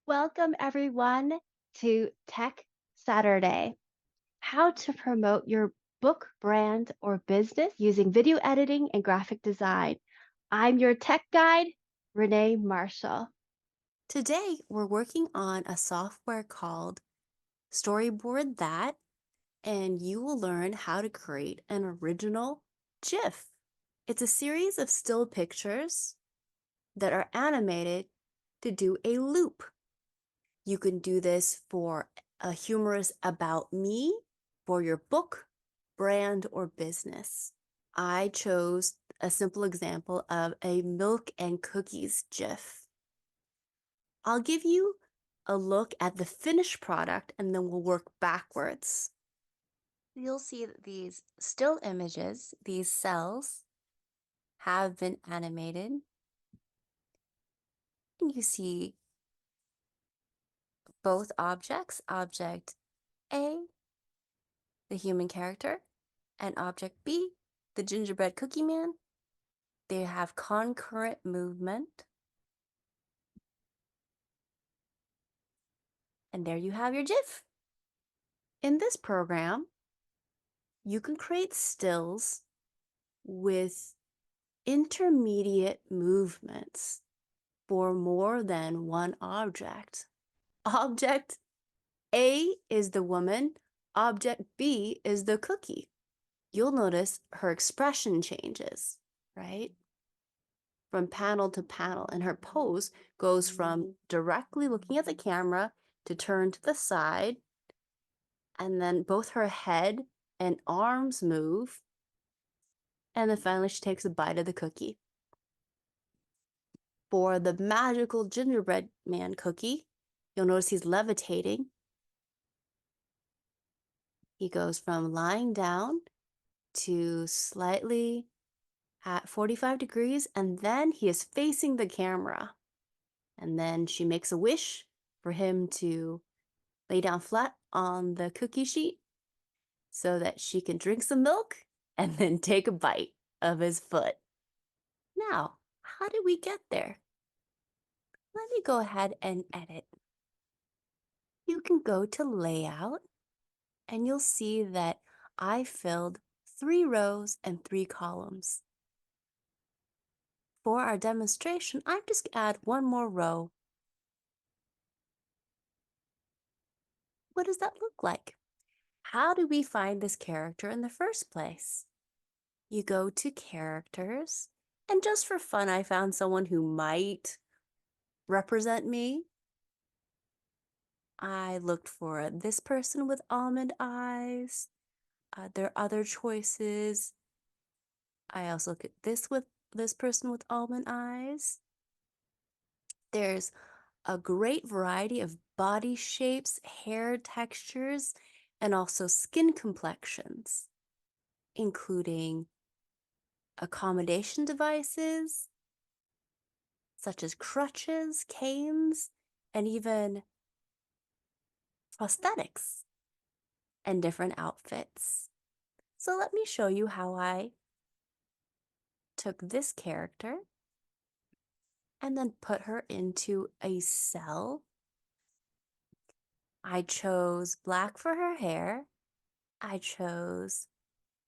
Welcome, everyone, to Tech Saturday. How to promote your book, brand, or business using video editing and graphic design. I'm your tech guide, Renee Marchol. Today, we're working on a software called Storyboard That, and you will learn how to create an original GIF. It's a series of still pictures that are animated to do a loop. You can do this for a humorous about me, for your book, brand, or business. I chose a simple example of a milk and cookies GIF. I'll give you a look at the finished product and then we'll work backwards. You'll see that these still images, these cells, have been animated. And you see both objects, object A, the human character, and object B, the gingerbread cookie man. They have concurrent movement. And there you have your GIF. In this program, you can create stills with intermediate movements for more than one object. Object A is the woman, object B is the cookie. You'll notice her expression changes, right? From panel to panel, and her pose goes from directly looking at the camera to turn to the side, and then both her head and arms move, and then finally she takes a bite of the cookie. For the magical gingerbread man cookie, you'll notice he's levitating. He goes from lying down to slightly at 45 degrees, and then he is facing the camera. And then she makes a wish for him to lay down flat on the cookie sheet so that she can drink some milk and then take a bite of his foot. Now, how did we get there? Let me go ahead and edit. You can go to Layout, and you'll see that I filled 3 rows and 3 columns. For our demonstration, I'm just going to add one more row. What does that look like? How do we find this character in the first place? You go to Characters, and just for fun, I found someone who might represent me. I looked for this person with almond eyes. There are other choices. I also look at this person with almond eyes. There's a great variety of body shapes, hair textures, and also skin complexions, including accommodation devices such as crutches, canes, and even prosthetics and different outfits. So let me show you how I took this character and then put her into a cell. I chose black for her hair. I chose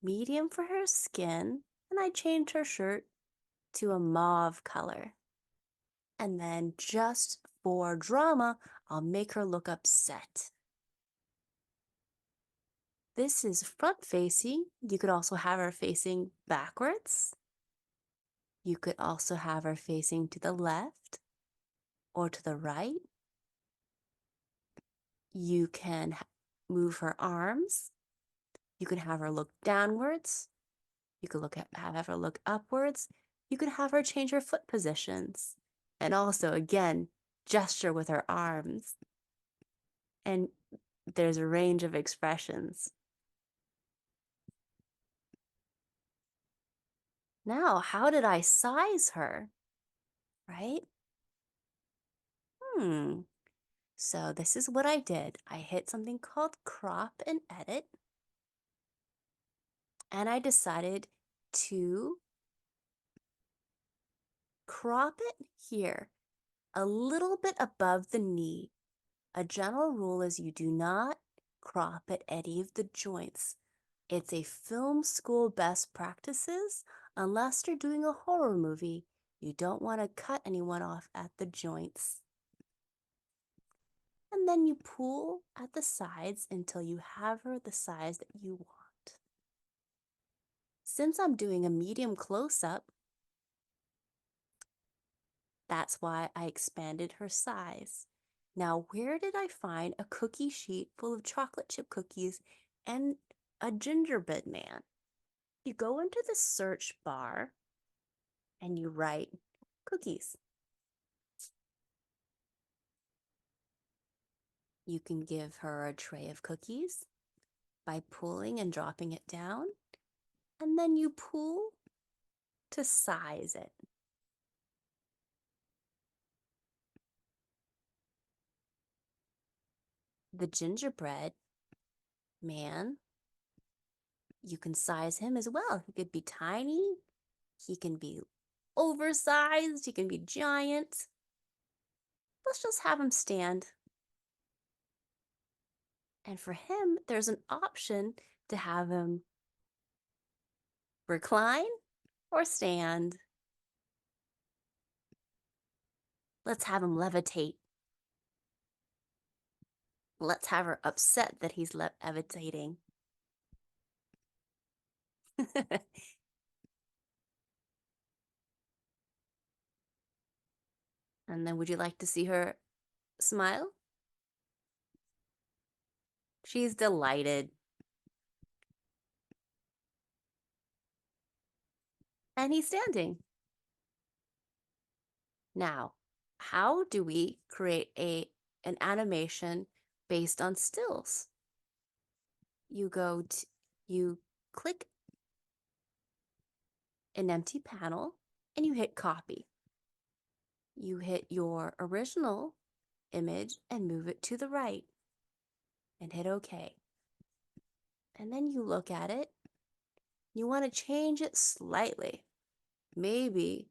medium for her skin, and I changed her shirt to a mauve color. And then just for drama, I'll make her look upset. This is front facing. You could also have her facing backwards. You could also have her facing to the left or to the right. You can move her arms. You can have her look downwards. You could have her look upwards. You could have her change her foot positions. And also, again, gesture with her arms. And there's a range of expressions. Now, how did I size her? Right? So this is what I did. I hit something called crop and edit. And I decided to crop it here. a little bit above the knee. A general rule is you do not crop at any of the joints. It's a film school best practices. Unless you're doing a horror movie, you don't want to cut anyone off at the joints. And then you pull at the sides until you have her the size that you want. Since I'm doing a medium close-up, that's why I expanded her size. Now, where did I find a cookie sheet full of chocolate chip cookies and a gingerbread man? You go into the search bar and you write cookies. You can give her a tray of cookies by pulling and dropping it down, and then you pull to size it. The gingerbread man, you can size him as well. He could be tiny, he can be oversized, he can be giant. Let's just have him stand. And for him, there's an option to have him recline or stand. Let's have him levitate. Let's have her upset that he's levitating. And then would you like to see her smile? She's delighted. And he's standing. Now, how do we create an animation based on stills? You click an empty panel and you hit copy. You hit your original image and move it to the right and hit OK. And then you look at it. You want to change it slightly. Maybe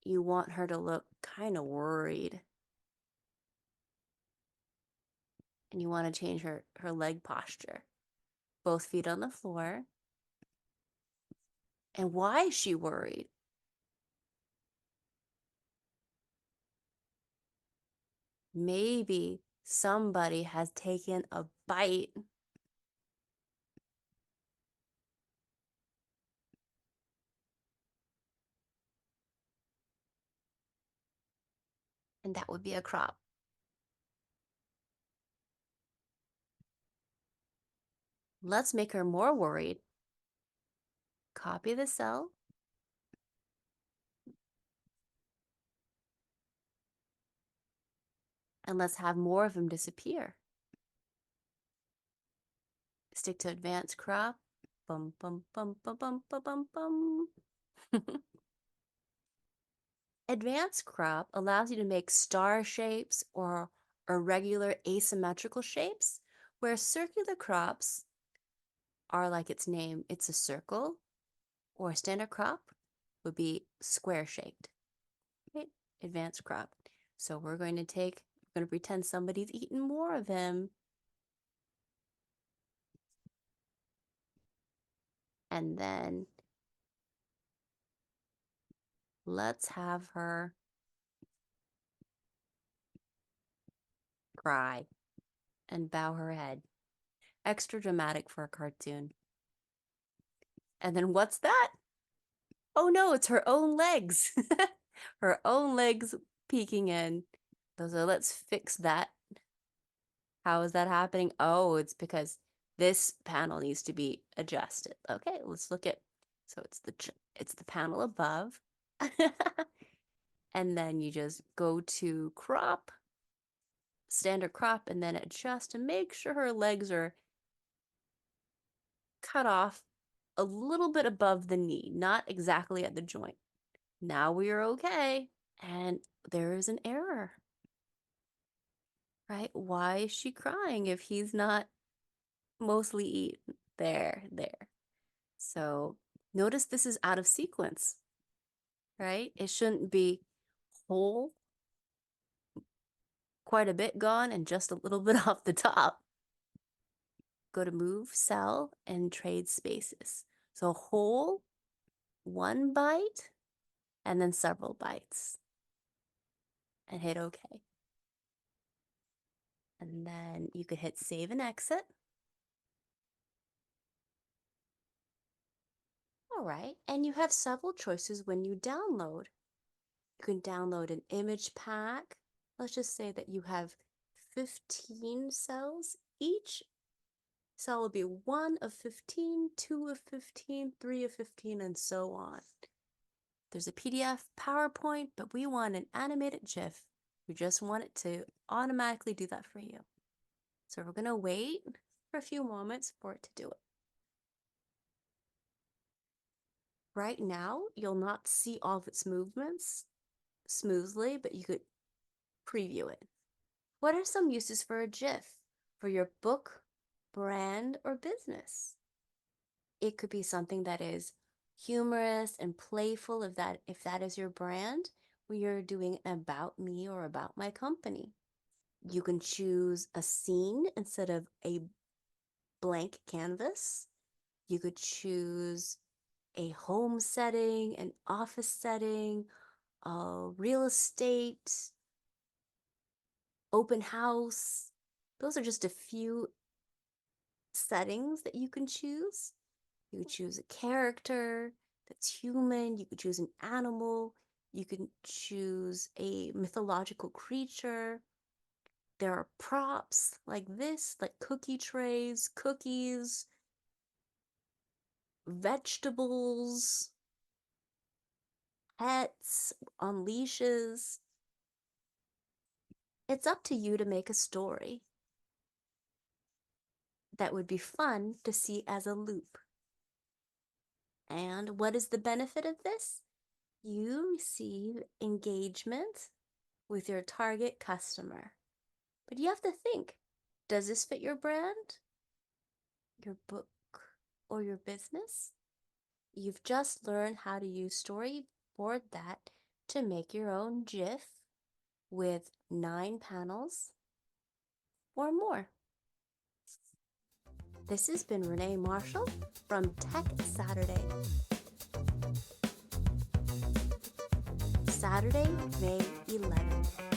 you want her to look kind of worried. And you want to change her leg posture. Both feet on the floor. And why is she worried? Maybe somebody has taken a bite. And that would be a crop. Let's make her more worried. Copy the cell. And let's have more of them disappear. Stick to advanced crop. Bum, bum, bum, bum, bum, bum, bum, bum. Advanced crop allows you to make star shapes or irregular asymmetrical shapes, where circular crops are like its name, it's a circle, or a standard crop would be square shaped. Right? Advanced crop. So we're going to pretend somebody's eaten more of him. And then let's have her cry and bow her head. Extra dramatic for a cartoon. And then what's that? Oh no, it's her own legs. Her own legs peeking in. So let's fix that. How is that happening? Oh, it's because this panel needs to be adjusted. Okay, let's look at, so it's the panel above. And then you just go to crop, standard crop, and then adjust to make sure her legs are cut off a little bit above the knee, not exactly at the joint. Now we are okay. And there is an error, right? Why is she crying if he's not mostly eaten? There. So notice this is out of sequence, right? It shouldn't be whole quite a bit gone and just a little bit off the top. Go to move, sell, and trade spaces. So whole, one byte, and then several bytes. And hit OK. And then you could hit save and exit. All right, and you have several choices when you download. You can download an image pack. Let's just say that you have 15 cells. Each cell will be 1 of 15, 2 of 15, 3 of 15, and so on. There's a PDF, PowerPoint, but we want an animated GIF. We just want it to automatically do that for you. So we're going to wait for a few moments for it to do it. Right now, you'll not see all of its movements smoothly, but you could preview it. What are some uses for a GIF for your book, brand, or business? It could be something that is humorous and playful if that is your brand, where you're doing about me or about my company. You can choose a scene instead of a blank canvas. You could choose a home setting, an office setting, real estate, open house. Those are just a few settings that you can choose. You could choose a character that's human. You could choose an animal. You can choose a mythological creature. There are props like this, like cookie trays, cookies, vegetables, pets on leashes. It's up to you to make a story that would be fun to see as a loop. And what is the benefit of this? You receive engagement with your target customer. But you have to think, does this fit your brand, your book, or your business? You've just learned how to use Storyboard That to make your own GIF with 9 panels or more. This has been Renee Marchol from Tech Saturday. Saturday, May 11th.